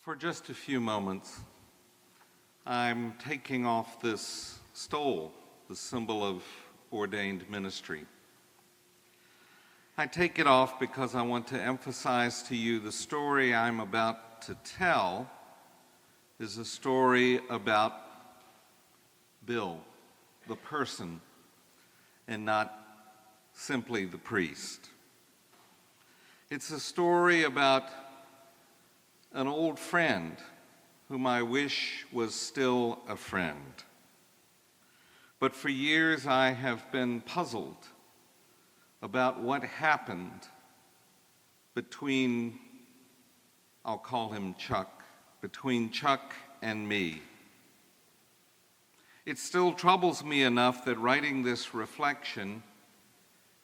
For just a few moments, I'm taking off this stole, the symbol of ordained ministry. I take it off because I want to emphasize to you the story I'm about to tell is a story about Bill, the person, and not simply the priest. It's a story about an old friend whom I wish was still a friend. But for years I have been puzzled about what happened between, I'll call him Chuck, between Chuck and me. It still troubles me enough that writing this reflection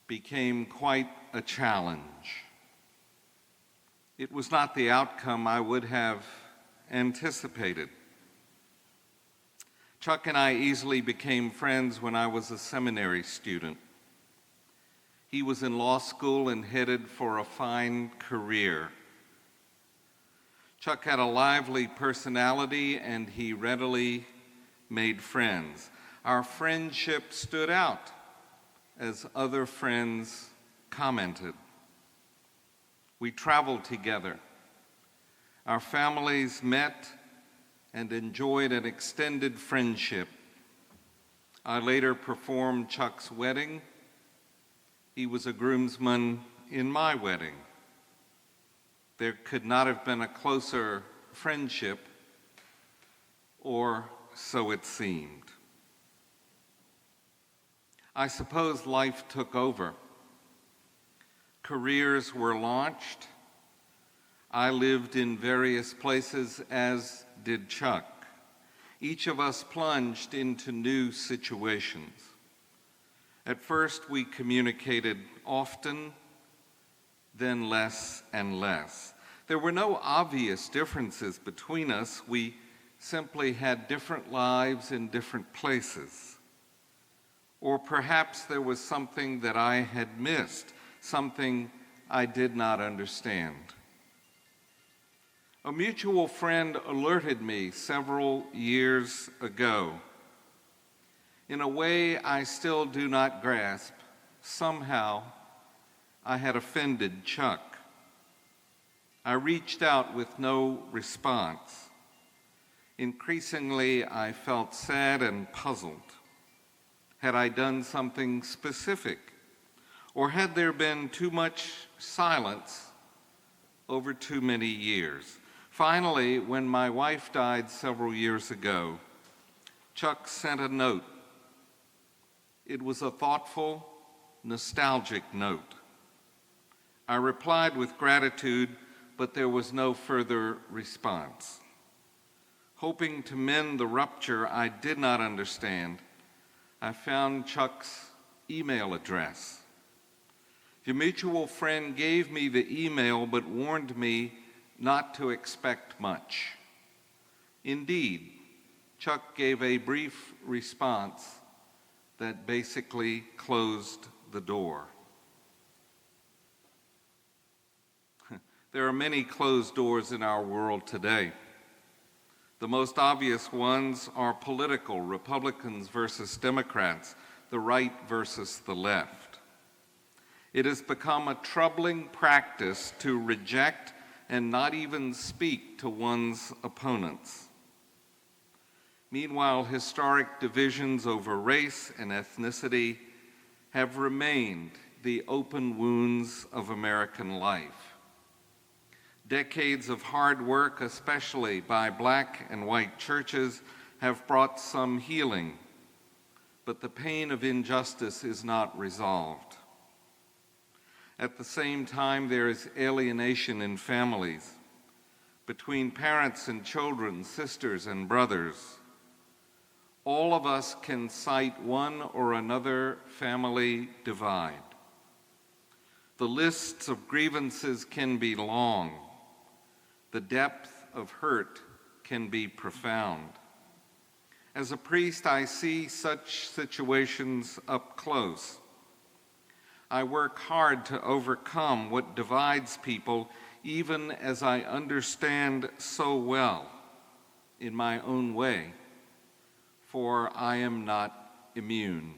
became quite a challenge. It was not the outcome I would have anticipated. Chuck and I easily became friends when I was a seminary student. He was in law school and headed for a fine career. Chuck had a lively personality and he readily made friends. Our friendship stood out as other friends commented. We traveled together. Our families met and enjoyed an extended friendship. I later performed Chuck's wedding. He was a groomsman in my wedding. There could not have been a closer friendship, or so it seemed. I suppose life took over. Careers were launched. I lived in various places, as did Chuck. Each of us plunged into new situations. At first, we communicated often, then less and less. There were no obvious differences between us. We simply had different lives in different places. Or perhaps there was something that I had missed, something I did not understand. A mutual friend alerted me several years ago. In a way I still do not grasp, somehow I had offended Chuck. I reached out with no response. Increasingly, I felt sad and puzzled. Had I done something specific? Or had there been too much silence over too many years? Finally, when my wife died several years ago, Chuck sent a note. It was a thoughtful, nostalgic note. I replied with gratitude, but there was no further response. Hoping to mend the rupture I did not understand, I found Chuck's email address. The mutual friend gave me the email but warned me not to expect much. Indeed, Chuck gave a brief response that basically closed the door. There are many closed doors in our world today. The most obvious ones are political, Republicans versus Democrats, the right versus the left. It has become a troubling practice to reject and not even speak to one's opponents. Meanwhile, historic divisions over race and ethnicity have remained the open wounds of American life. Decades of hard work, especially by black and white churches, have brought some healing, but the pain of injustice is not resolved. At the same time, there is alienation in families, between parents and children, sisters and brothers. All of us can cite one or another family divide. The lists of grievances can be long. The depth of hurt can be profound. As a priest, I see such situations up close. I work hard to overcome what divides people, even as I understand so well in my own way, for I am not immune.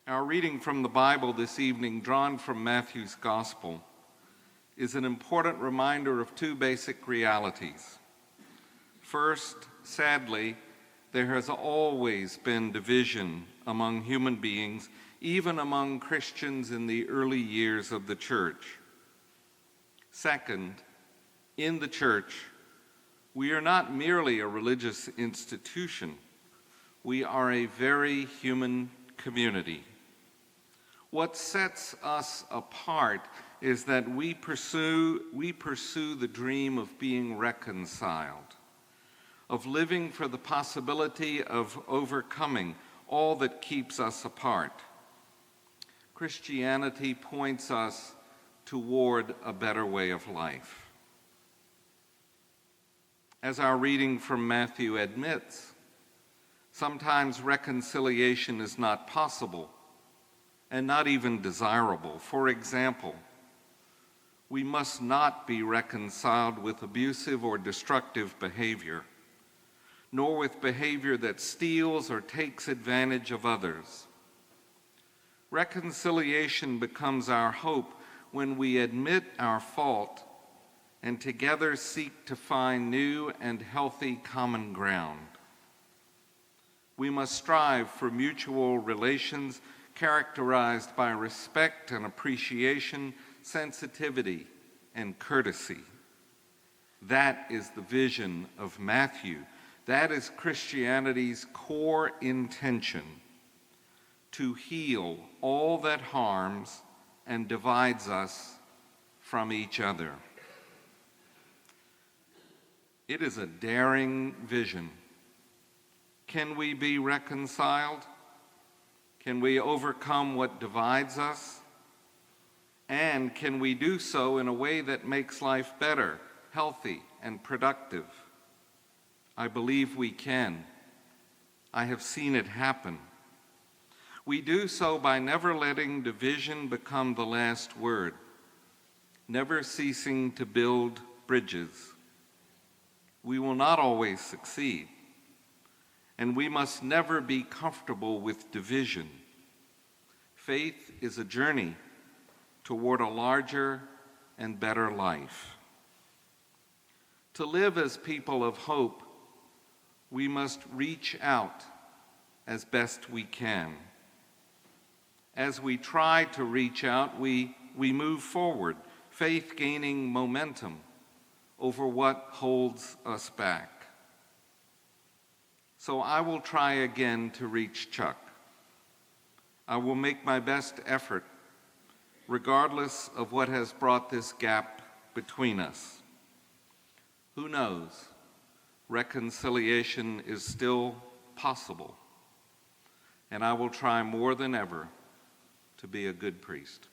Our reading from the Bible this evening, drawn from Matthew's Gospel, is an important reminder of two basic realities. First, sadly, there has always been division among human beings, even among Christians in the early years of the church. Second, in the church, we are not merely a religious institution. We are a very human community. What sets us apart is that we pursue the dream of being reconciled, of living for the possibility of overcoming all that keeps us apart. Christianity points us toward a better way of life. As our reading from Matthew admits, sometimes reconciliation is not possible and not even desirable. For example, we must not be reconciled with abusive or destructive behavior, nor with behavior that steals or takes advantage of others. Reconciliation becomes our hope when we admit our fault and together seek to find new and healthy common ground. We must strive for mutual relations characterized by respect and appreciation, sensitivity and courtesy. That is the vision of Matthew. That is Christianity's core intention: to heal all that harms and divides us from each other. It is a daring vision. Can we be reconciled? Can we overcome what divides us? And can we do so in a way that makes life better, healthy, and productive? I believe we can. I have seen it happen. We do so by never letting division become the last word, never ceasing to build bridges. We will not always succeed, and we must never be comfortable with division. Faith is a journey toward a larger and better life. To live as people of hope, we must reach out as best we can. As we try to reach out, we move forward, faith gaining momentum over what holds us back. So I will try again to reach Chuck. I will make my best effort, regardless of what has brought this gap between us. Who knows? Reconciliation is still possible, and I will try more than ever to be a good priest.